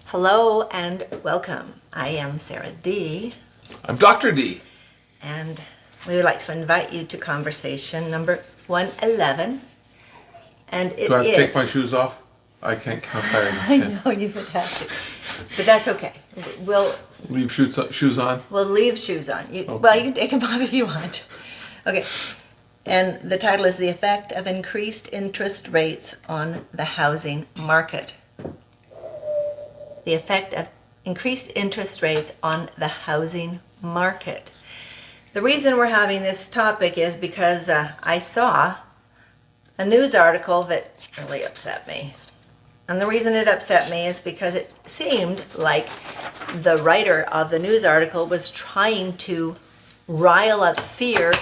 Hello and welcome. I am Sarah D. I'm Dr. D. And we would like to invite you to conversation number 111. And it is... Do I have to take my shoes off? I can't count higher than I 10. know you would have to. But that's okay. We'll Leave shoes on? leave shoes on. Okay. Well, you can take them off if you want. Okay. And the title is The Effect of Increased Interest Rates on the Housing Market. The effect of increased interest rates on the housing market. The reason we're having this topic is because I saw a news article that really upset me. And the reason it upset me is because it seemed like the writer of the news article was trying to rile up fear.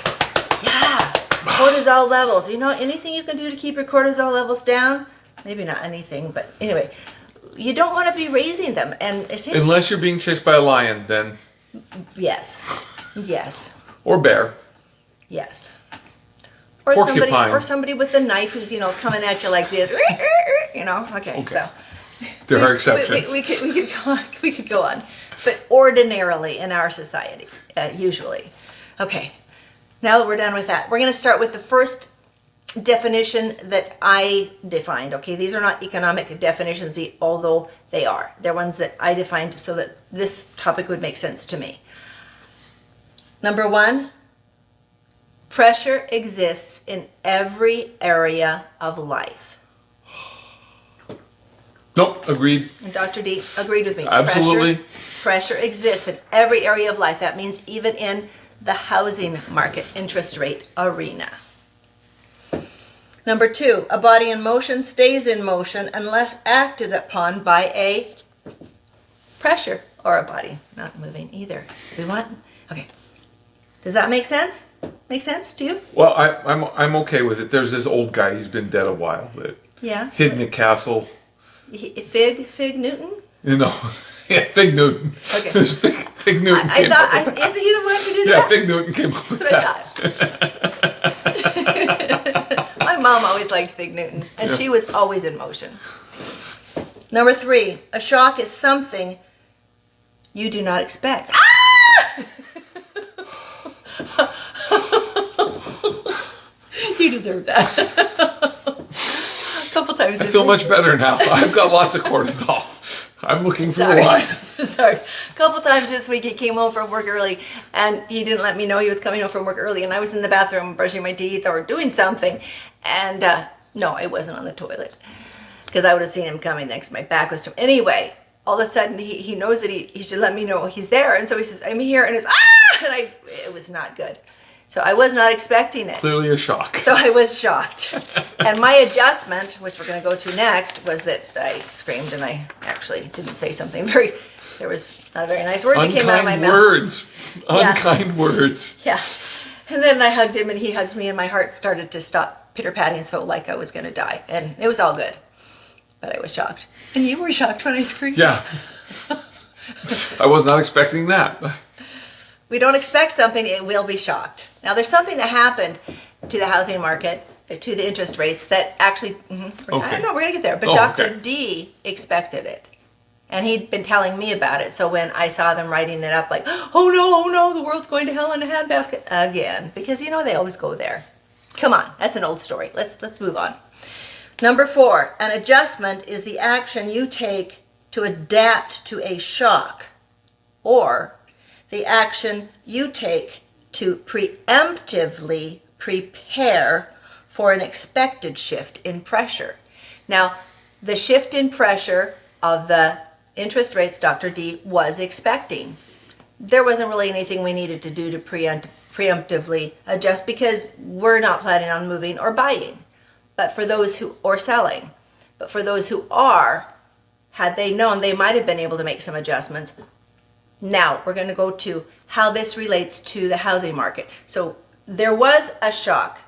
Yeah, cortisol levels. You know, anything you can do to keep your cortisol levels down? Maybe not anything, but anyway. You don't want to be raising them, and it seems, Unless you're being chased by a lion, then... yes, Or bear. yes, or Porcupine. somebody with a knife who's coming at you like this, Okay. So There are exceptions. we could go on, but ordinarily in our society, usually, okay. Now that we're done with that, we're going to start with the first definition that I defined. Okay, these are not economic definitions, although they are. They're ones that I defined so that this topic would make sense to me. Number one, pressure exists in every area of life. Nope, agreed. And Dr. D agreed with me. Absolutely. Pressure exists in every area of life. That means even in the housing market interest rate arena. Number two, a body in motion stays in motion unless acted upon by a pressure, or a body not moving either. Okay. Does that make sense? Make sense to you? Well, I'm okay with it. There's this old guy, he's been dead a while, that Yeah. hid in a castle. Fig Newton? Yeah, Fig Newton. Okay. Fig Newton I came thought, up with that. isn't he the one who did Yeah, that? Fig Newton came up with That's what that. I thought. My mom always liked Fig Newtons, and Yeah. she was always in motion. Number three, a shock is something you do not expect. Ah! You deserve that. A couple times I this feel week. much better now. I've got lots of cortisol. I'm looking for the Sorry. line. Sorry. A couple times this week he came home from work early, and he didn't let me know he was coming home from work early, and I was in the bathroom brushing my teeth or doing something, and no, I wasn't on the toilet because I would have seen him coming next. My back was to him. Anyway, all of a sudden he knows that he should let me know he's there, and so he says, "I'm here," and it's and it was not good. So I was not expecting it. Clearly a shock. So I was shocked. And my adjustment, which we're going to go to next, was that I screamed and I actually didn't say something there was not a very nice word that came out of my Unkind mouth. words. Yeah. Unkind words. Yeah. And then I hugged him and he hugged me and my heart started to stop pitter-patting, so like I was going to die. And it was all good. But I was shocked. And you were shocked when I screamed? Yeah. I was not expecting that. We don't expect something, it will be shocked. Now, there's something that happened to the housing market, to the interest rates, that actually, I don't know, we're going to get there, but Dr. Okay. D expected it. And he'd been telling me about it, so when I saw them writing it up like, oh no, the world's going to hell in a handbasket again, because they always go there. Come on, that's an old story. Let's move on. Number four, an adjustment is the action you take to adapt to a shock, or the action you take to preemptively prepare for an expected shift in pressure. Now, the shift in pressure of the interest rates Dr. D was expecting. There wasn't really anything we needed to do to preemptively adjust because we're not planning on moving or buying, or selling. But for those who are, had they known, they might have been able to make some adjustments. Now, we're going to go to how this relates to the housing market. So there was a shock.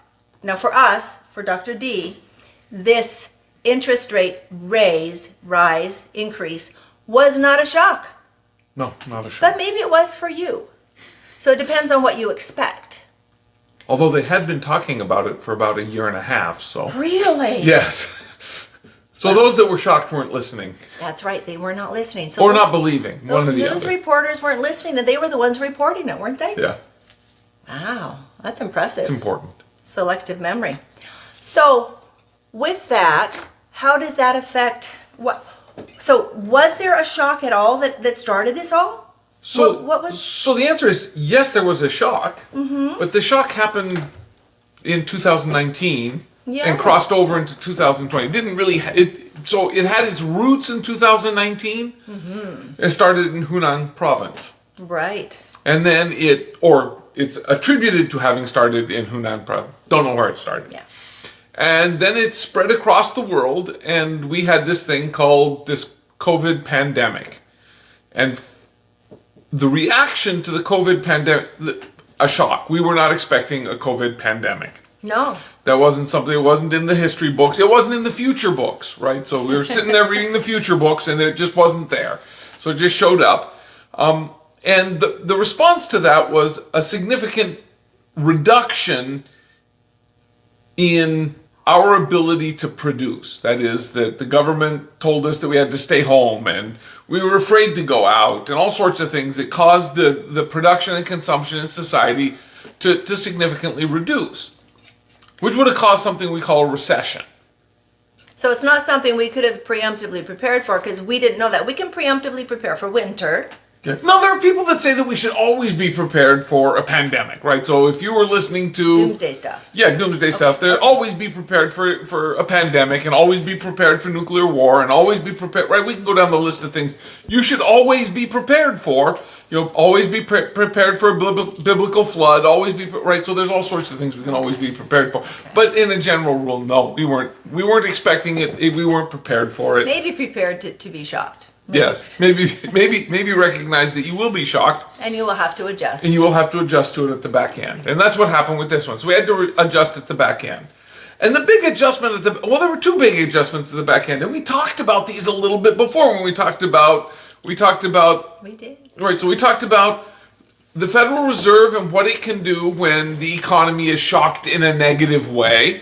Now for us, for Dr. D, this interest rate increase was not a shock. No, not a shock. But maybe it was for you. So it depends on what you expect. Although they had been talking about it for about a year and a half, so... Really? Yes. So those that were shocked weren't listening. That's right. They were not listening. So Or not believing. One or those the news other. reporters weren't listening, and they were the ones reporting it, weren't they? Yeah. Wow, that's impressive. It's important. Selective memory. So, with that, how does that affect what? So, was there a shock at all that started this all? So, what was? So the answer is yes, there was a shock, but the shock happened in 2019 Yeah. and crossed over into 2020. It didn't really. So it had its roots in 2019. It started in Hunan province, Right. and then it's attributed to having started in Hunan province. Don't know where it started. Yeah. And then it spread across the world, and we had this thing called this COVID pandemic. And the reaction to the COVID pandemic, a shock. We were not expecting a COVID pandemic. No. That wasn't something, it wasn't in the history books. It wasn't in the future books, right? So we were sitting there reading the future books, and it just wasn't there. So it just showed up. And the response to that was a significant reduction in our ability to produce. That is, that the government told us that we had to stay home, and we were afraid to go out, and all sorts of things that caused the production and consumption in society to significantly reduce, which would have caused something we call a recession. So it's not something we could have preemptively prepared for because we didn't know that. We can preemptively prepare for winter. No, there are people that say that we should always be prepared for a pandemic, right? So if you were listening to Doomsday stuff. Yeah, doomsday stuff. There always be prepared for a pandemic, and always be prepared for nuclear war, and always be prepared. Right? We can go down the list of things you should always be prepared for. Always be prepared for a biblical flood. Always be right. So there's all sorts of things we can always be prepared for. Okay. But in a general rule, no, we weren't expecting it. We weren't prepared for it. Maybe prepared to be shocked. Maybe. Yes, maybe recognize that you will be shocked. And you will have to adjust. And you will have to adjust to it at the back end. And that's what happened with this one. So we had to adjust at the back end. And the big adjustment there were two big adjustments at the back end. And we talked about these a little bit before when we talked about. We did. Right, so we talked about the Federal Reserve and what it can do when the economy is shocked in a negative way.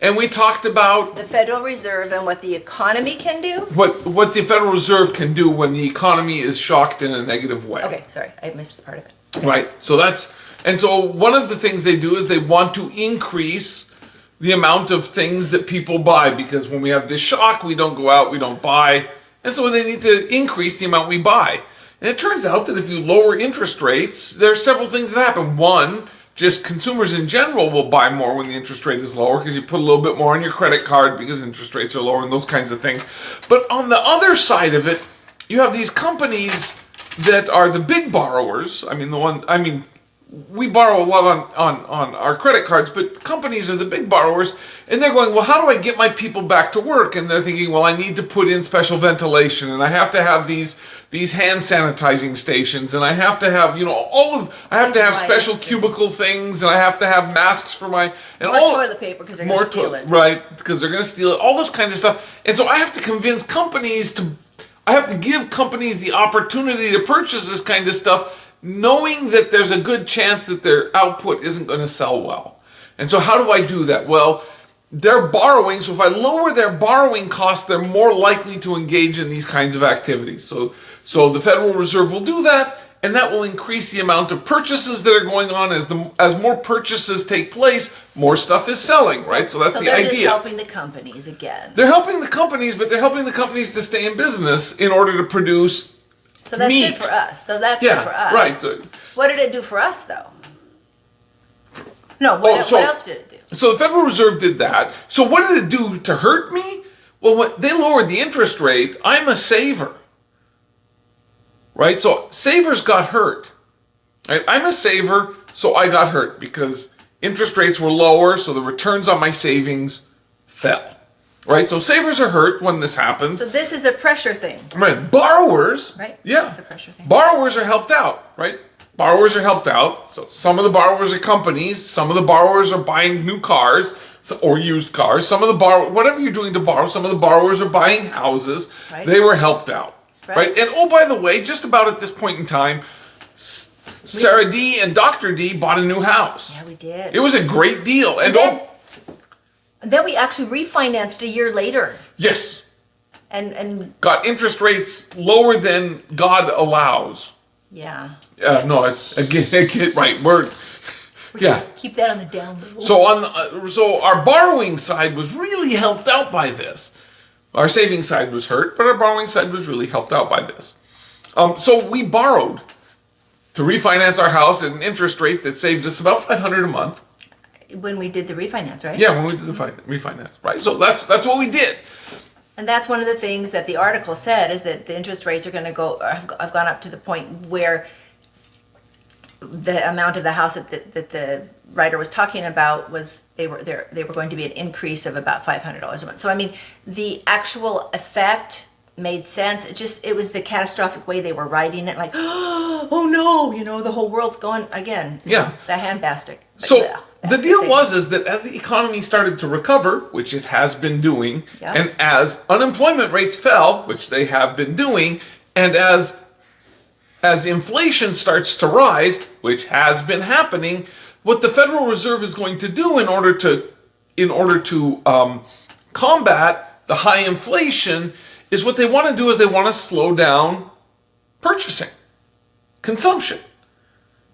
And we talked about the Federal Reserve and what the economy can do. What the Federal Reserve can do when the economy is shocked in a negative way. Okay, sorry, I missed part of it. Okay. Right. So one of the things they do is they want to increase the amount of things that people buy, because when we have this shock, we don't go out, we don't buy, and so they need to increase the amount we buy. And it turns out that if you lower interest rates, there are several things that happen. One, just consumers in general will buy more when the interest rate is lower because you put a little bit more on your credit card because interest rates are lower and those kinds of things. But on the other side of it, you have these companies that are the big borrowers. We borrow a lot on our credit cards, but companies are the big borrowers, and they're going, well, how do I get my people back to work? And they're thinking, well, I need to put in special ventilation, and I have to have these hand sanitizing stations, and I have to have, I have to have special cubicle things, and I have to have masks for my... And more toilet paper because they're going to steal it. Right, because they're going to steal it, all this kind of stuff. And so I have to convince companies I have to give companies the opportunity to purchase this kind of stuff, knowing that there's a good chance that their output isn't going to sell well. And so how do I do that? Well, they're borrowing, so if I lower their borrowing costs, they're more likely to engage in these kinds of activities. So the Federal Reserve will do that, and that will increase the amount of purchases that are going on. As more purchases take place, more stuff is selling, right? So that's the idea. So they're just helping the companies again. They're helping the companies, but they're helping the companies to stay in business in order to produce So that's meat. good for us. So that's good for us. Right. What did it do for us, though? No, what else did it do? So the Federal Reserve did that. So what did it do to hurt me? Well, when they lowered the interest rate, I'm a saver. Right? So savers got hurt. Right? I'm a saver, so I got hurt because interest rates were lower, so the returns on my savings fell. Right? So savers are hurt when this happens. So this is a pressure thing. Right. Borrowers. Right. Yeah. It's a pressure thing. Borrowers are helped out, right? Borrowers are helped out. So some of the borrowers are companies. Some of the borrowers are buying new cars or used cars. Some of the whatever you're doing to borrow, some of the borrowers are buying houses. Right. They were helped out. Right. And oh, by the way, just about at this point in time, Sarah D and Dr. D bought a new house. Yeah, we did. It was a great deal. And Then we actually refinanced a year later. Yes. And Got interest rates lower than God allows. yeah. No, it's again right. Yeah. Keep that on the down low. So our borrowing side was really helped out by this. Our saving side was hurt, but our borrowing side was really helped out by this. So we borrowed to refinance our house at an interest rate that saved us about $500 a month. When we did the refinance, right? Yeah, when we did the refinance, right? So that's what we did. And that's one of the things that the article said, is that the interest rates are going to go, have gone up to the point where the amount of the house that the writer was talking about was they were going to be an increase of about $500 a month. So I mean, the actual effect made sense. It was the catastrophic way they were writing it, like, oh no, the whole world's going again. Yeah. The handbasket. So the deal is that as the economy started to recover, which it has been doing, Yeah. and as unemployment rates fell, which they have been doing, and as inflation starts to rise, which has been happening, what the Federal Reserve is going to do in order to combat the high inflation is what they want to do is they want to slow down purchasing, consumption.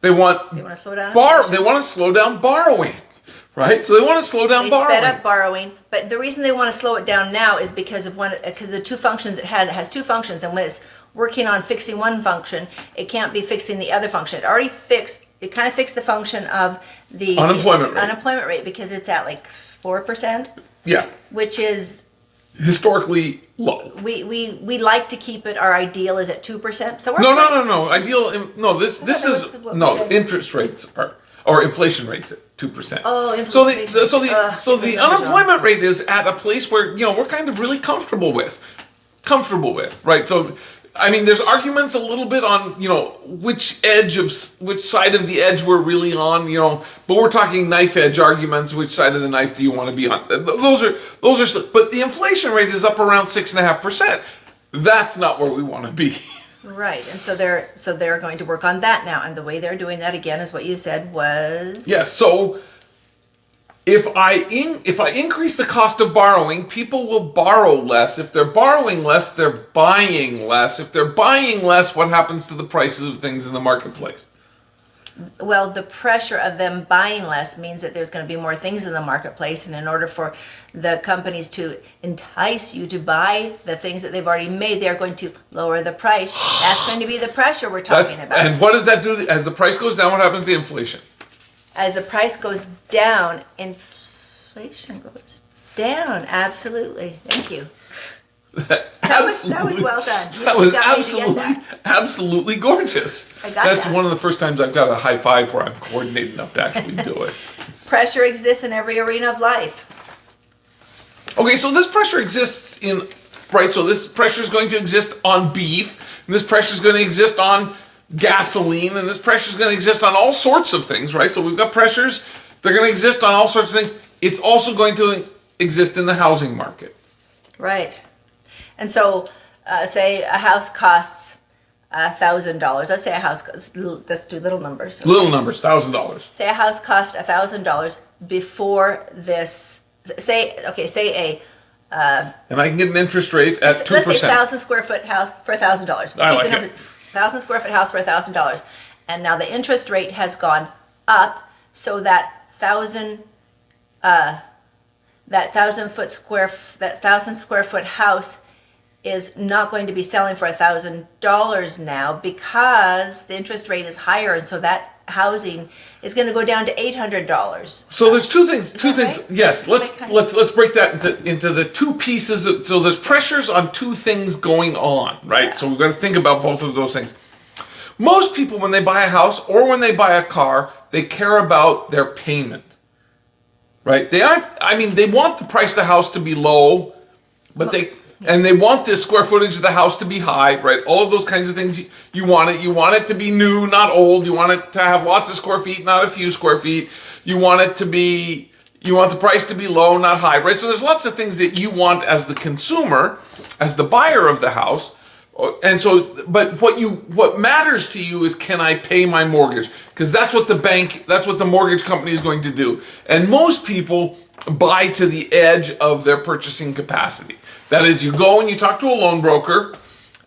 They want to slow down. They want to slow down borrowing, right? So they want to slow down borrowing. They sped up borrowing, but the reason they want to slow it down now is because of the two functions it has two functions, and when it's working on fixing one function, it can't be fixing the other function. It kind of fixed the function of the unemployment rate because it's at like 4%. Yeah. Which is historically low. We like to keep it. Our ideal is at 2%. So we're no. Interest rates or inflation rates at 2%. Oh, inflation. So the unemployment rate is at a place where we're kind of really comfortable with, right? So I mean, there's arguments a little bit on which side of the edge we're really on, but we're talking knife edge arguments. Which side of the knife do you want to be on? Those are. But the inflation rate is up around 6.5%. That's not where we want to be. Right, and so they're going to work on that now, and the way they're doing that again is what you said was. Yeah. So if I increase the cost of borrowing, people will borrow less. If they're borrowing less, they're buying less. If they're buying less, what happens to the prices of things in the marketplace? Well, the pressure of them buying less means that there's going to be more things in the marketplace, and in order for the companies to entice you to buy the things that they've already made, they're going to lower the price. That's going to be the pressure we're talking about. And what does that do? As the price goes down, what happens to inflation? As the price goes down, inflation goes down. Absolutely. Thank you. That was well done. That was absolutely gorgeous. That's one of the first times I've got a high five where I'm coordinated enough to actually do it. Pressure exists in every arena of life. Okay, so this pressure exists so this pressure is going to exist on beef, and this pressure is going to exist on gasoline, and this pressure is going to exist on all sorts of things, right? So we've got pressures, they're going to exist on all sorts of things. It's also going to exist in the housing market. Right. And so, say a house costs $1,000. Let's say a house, let's do little numbers. Okay? Little numbers, $1,000. Say a house cost $1,000 before this, say and I can get an interest rate at 2%. Let's say 1,000 square foot house for $1,000. I like it. 1,000 square foot house for $1,000, and now the interest rate has gone up, so that 1,000 square foot house is not going to be selling for $1,000 now because the interest rate is higher, and so that housing is going to go down to $800. So there's two things. Right? Yes, let's break that into the two pieces. So there's pressures on two things going on, right? Yeah. So we've got to think about both of those things. Most people, when they buy a house or when they buy a car, they care about their payment, right? They want the price of the house to be low, but they want the square footage of the house to be high, right? All of those kinds of things. You want it to be new, not old. You want it to have lots of square feet, not a few square feet. You want the price to be low, not high, right? So there's lots of things that you want as the consumer, as the buyer of the house. And so, but what matters to you is, can I pay my mortgage? Because that's what the mortgage company is going to do. And most people buy to the edge of their purchasing capacity. That is, you go and you talk to a loan broker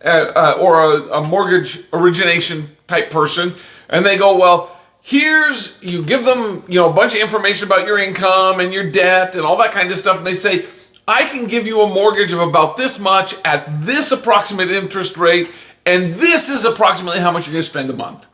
or a mortgage origination type person, and they go, well, you give them, a bunch of information about your income and your debt and all that kind of stuff, and they say, I can give you a mortgage of about this much at this approximate interest rate, and this is approximately how much you're going to spend a month.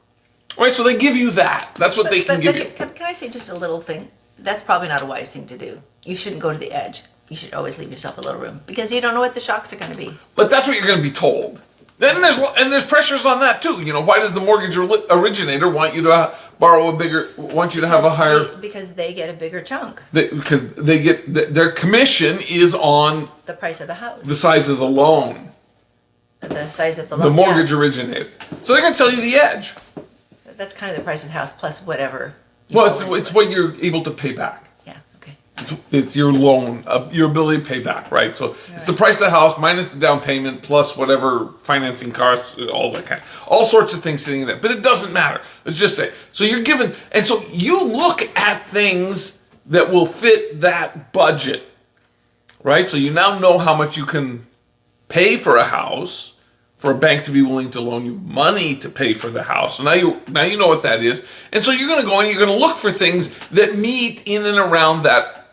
Right, so they give you that. That's what they can give you. Can I say just a little thing? That's probably not a wise thing to do. You shouldn't go to the edge. You should always leave yourself a little room because you don't know what the shocks are going to be. But that's what you're going to be told. Then there's pressures on that too. Why does the mortgage originator want you to want you to have a higher? Because they get a bigger chunk. Because they get their commission is on the price of the house, the size of the loan, the size of the loan. The mortgage originator. So they're going to tell you the edge. That's kind of the price of the house plus whatever. Well, it's what you're able to pay back. Yeah. Okay. It's your loan, your ability to pay back, right? So it's the price of the house minus the down payment plus whatever financing costs, all sorts of things sitting in there. But it doesn't matter. Let's just say. So you're given, and so you look at things that will fit that budget, right? So you now know how much you can pay for a house, for a bank to be willing to loan you money to pay for the house. So now you know what that is. And so you're going to go and you're going to look for things that meet in and around that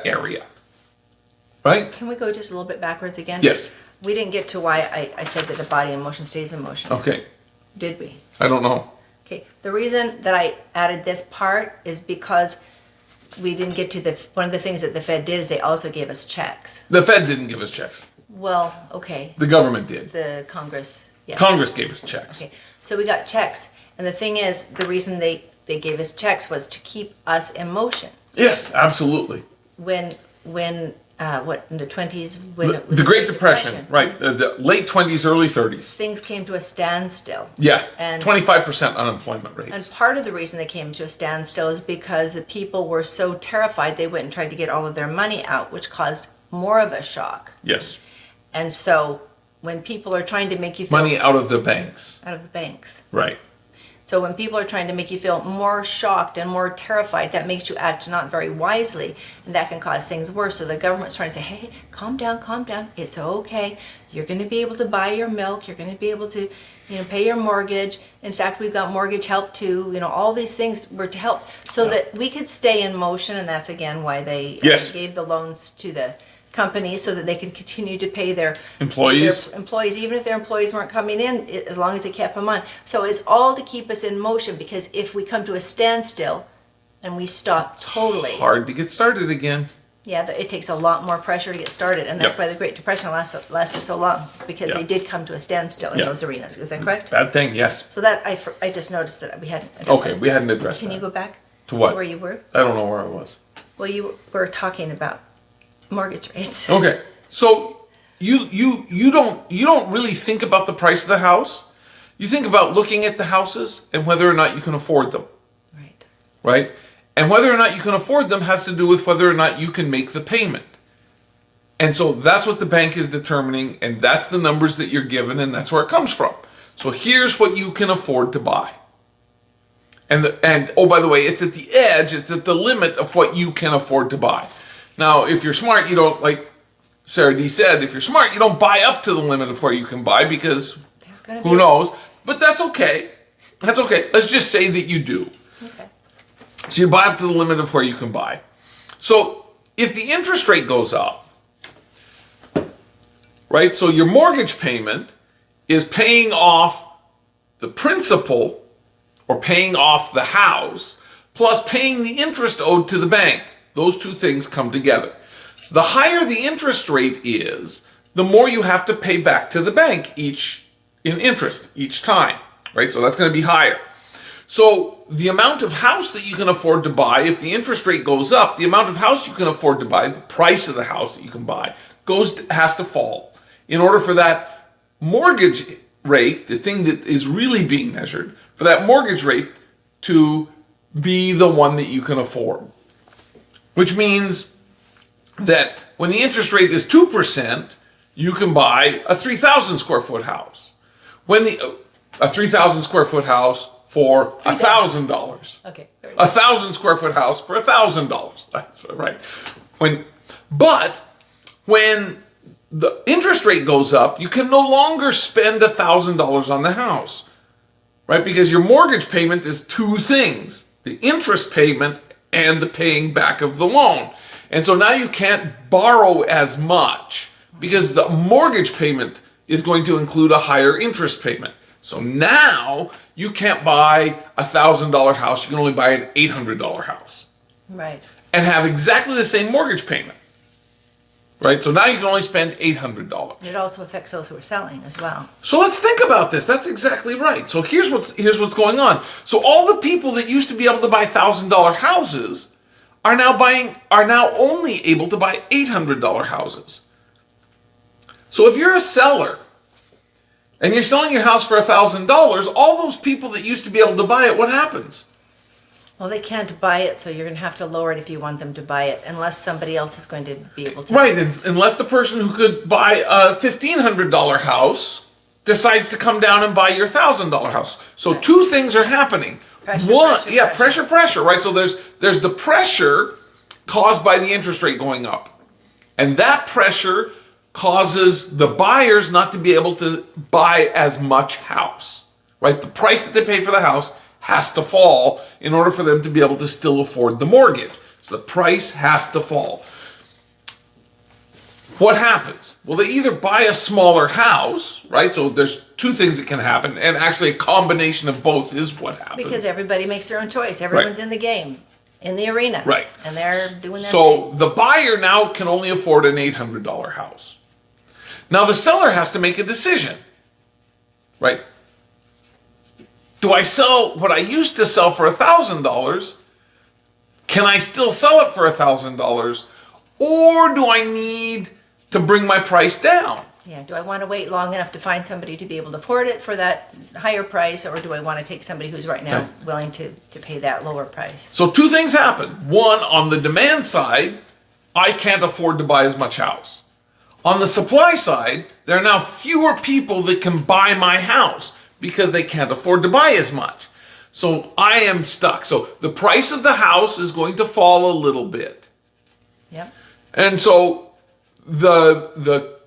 area. Right? Can we go just a little bit backwards again? Yes. We didn't get to why I said that the body in motion stays in motion. Okay. Did we? I don't know. Okay. The reason that I added this part is because we didn't get to one of the things that the Fed did is they also gave us checks. The Fed didn't give us checks. Well, okay. The government did. The Congress. Yeah. Congress gave us checks. Okay. So we got checks. And the thing is, the reason they gave us checks was to keep us in motion. Yes, absolutely. When in the 20s, when it was the Great Depression, right? The late 20s, early 30s. Things came to a standstill. Yeah, and 25% unemployment rates. And part of the reason they came to a standstill is because the people were so terrified they went and tried to get all of their money out, which caused more of a shock. Yes. And so when people are trying to make you feel... Money out of the banks. Out of the banks. Right. So when people are trying to make you feel more shocked and more terrified, that makes you act not very wisely, and that can cause things worse. So the government's trying to say, hey, calm down, it's okay. You're going to be able to buy your milk. You're going to be able to, pay your mortgage. In fact, we've got mortgage help too. All these things were to help so that we could stay in motion, and that's again why they gave the loans to the companies so that they can continue to pay their employees, even if their employees weren't coming in, as long as they kept them on. So it's all to keep us in motion, because if we come to a standstill and we stop totally, it's hard to get started again. Yeah, it takes a lot more pressure to get started, and that's why the Great Depression lasted so long. It's because they did come to a standstill in those arenas. Is that correct? Bad thing, yes. So that I just noticed that we hadn't addressed that. We hadn't addressed Can that. you go back to what? Where you were? I don't know where I was. Well, you were talking about mortgage rates. Okay, so you don't really think about the price of the house. You think about looking at the houses and whether or not you can afford them. Right. Right? And whether or not you can afford them has to do with whether or not you can make the payment. And so that's what the bank is determining, and that's the numbers that you're given, and that's where it comes from. So here's what you can afford to buy. And oh, by the way, it's at the edge, it's at the limit of what you can afford to buy. Now, if you're smart, you don't, like Sarah D said, if you're smart, you don't buy up to the limit of where you can buy, because who knows? But that's okay. That's okay. Let's just say that you do. Okay. So you buy up to the limit of where you can buy. So if the interest rate goes up, right? So your mortgage payment is paying off the principal or paying off the house plus paying the interest owed to the bank. Those two things come together. The higher the interest rate is, the more you have to pay back to the bank in interest each time, right? So that's going to be higher. So the amount of house that you can afford to buy, if the interest rate goes up, the amount of house you can afford to buy, the price of the house that you can buy, has to fall. In order for that mortgage rate, the thing that is really being measured, for that mortgage rate to be the one that you can afford. Which means that when the interest rate is 2%, you can buy a 3,000 square foot house. A 3,000 square foot house for $1,000. Okay. 1,000 square foot house for $1,000. That's right. But when the interest rate goes up, you can no longer spend $1,000 on the house, right? Because your mortgage payment is two things: the interest payment and the paying back of the loan. And so now you can't borrow as much because the mortgage payment is going to include a higher interest payment. So now you can't buy $1,000 house. You can only buy an $800 house. Right. And have exactly the same mortgage payment. Right? So now you can only spend $800. It also affects those who are selling as well. So let's think about this. That's exactly right. So here's what's going on. So all the people that used to be able to buy $1,000 houses are now only able to buy $800 houses. So if you're a seller and you're selling your house for $1,000, all those people that used to be able to buy it, what happens? Well, they can't buy it, so you're going to have to lower it if you want them to buy it, unless somebody else is going to be able to. Right, unless the person who could buy a $1,500 house decides to come down and buy your $1,000 house. So Right. two things are happening. Pressure, right? So there's the pressure caused by the interest rate going up. And that pressure causes the buyers not to be able to buy as much house, right? The price that they pay for the house has to fall in order for them to be able to still afford the mortgage. So the price has to fall. What happens? Well, they either buy a smaller house, right? So there's two things that can happen, and actually a combination of both is what happens. Because everybody makes their own choice. Everyone's in the game, in the arena. Right. And they're doing their So thing. the buyer now can only afford an $800 house. Now the seller has to make a decision, right? Do I sell what I used to sell for $1,000? Can I still sell it for $1,000? Or do I need to bring my price down? Yeah, do I want to wait long enough to find somebody to be able to afford it for that higher price, or do I want to take somebody who's right now willing to pay that lower price? So two things happen. One, on the demand side, I can't afford to buy as much house. On the supply side, there are now fewer people that can buy my house because they can't afford to buy as much. So I am stuck. So the price of the house is going to fall a little bit. Yep. And so the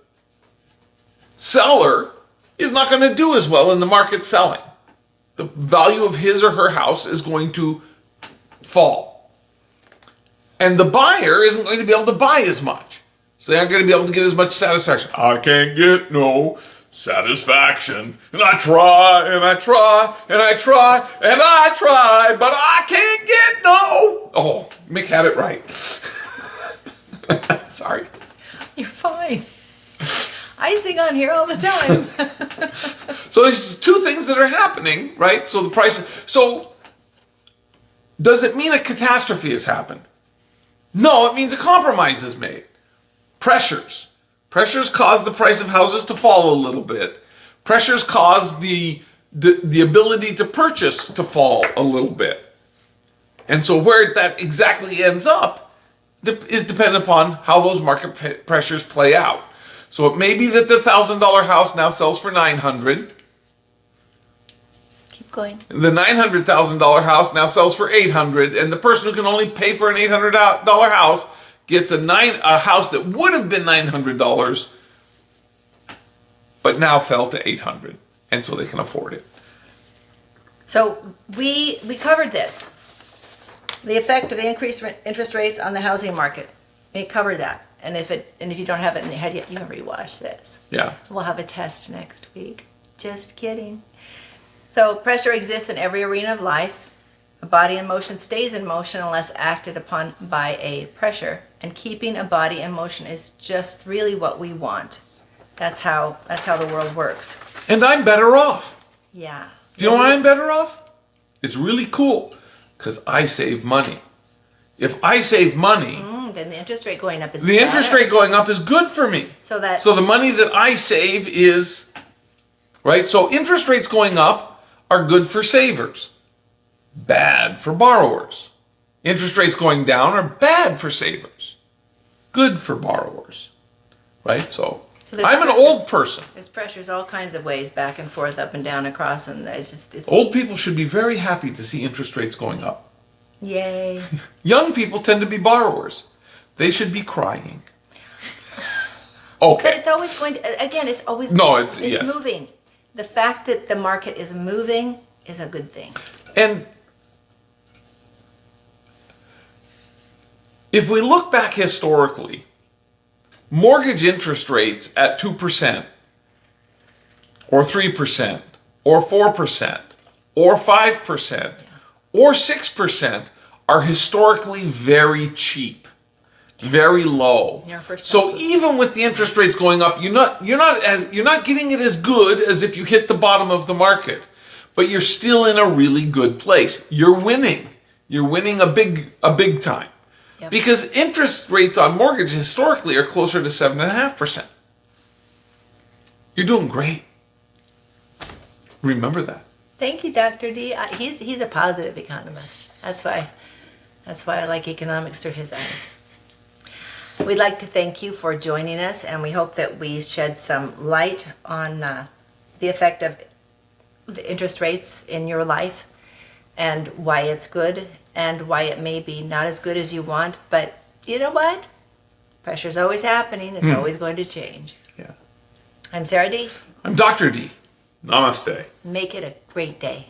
seller is not going to do as well in the market selling. The value of his or her house is going to fall. And the buyer isn't going to be able to buy as much. So they aren't going to be able to get as much satisfaction. I can't get no satisfaction. And I try, and I try, and I try, and I try, but I can't get no. Oh, Mick had it right. Sorry. You're fine. I sing on here all the time. So there's two things that are happening, right? So the price. So does it mean a catastrophe has happened? No, it means a compromise is made. Pressures. Pressures cause the price of houses to fall a little bit. Pressures cause the ability to purchase to fall a little bit. And so where that exactly ends up is dependent upon how those market pressures play out. So it may be that the $1,000 house now sells for $900. Keep going. The $900,000 house now sells for $800, and the person who can only pay for an $800 house gets a house that would have been $900, but now fell to $800, and so they can afford it. So we covered this. The effect of the increased interest rates on the housing market. We covered that. And if you don't have it in your head yet, you can rewatch this. Yeah. We'll have a test next week. Just kidding. So pressure exists in every arena of life. A body in motion stays in motion unless acted upon by a pressure. And keeping a body in motion is just really what we want. That's how the world works. And I'm better off. Yeah. Do you know why I'm better off? It's really cool, because I save money. If I save money, then the interest rate going up is the interest rate going up is good for me. So the money that I save is, right? So interest rates going up are good for savers, bad for borrowers. Interest rates going down are bad for savers, good for borrowers, right? So I'm an old person. There's pressures all kinds of ways, back and forth, up and down, across, and it's Old people should be very happy to see interest rates going up. Yay. Young people tend to be borrowers. they should be crying. But Okay. it's always going to, again, it's always No, it's yes. moving. The fact that the market is moving is a good thing. And if we look back historically, mortgage interest rates at 2% or 3% or 4% or 5% or 6% are historically very cheap, very low. Yeah, for So expensive. even with the interest rates going up, you're not getting it as good as if you hit the bottom of the market, but you're still in a really good place. You're winning. You're winning a big time. Yep. Because interest rates on mortgage historically are closer to 7.5%. You're doing great. Remember that. Thank you, Dr. D. He's a positive economist. That's why I like economics through his eyes. We'd like to thank you for joining us, and we hope that we shed some light on the effect of the interest rates in your life and why it's good and why it may be not as good as you want. But you know what? Pressure's always happening. It's always going to change. Yeah. I'm Sarah D. I'm Dr. D. Namaste. Make it a great day.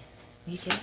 You can.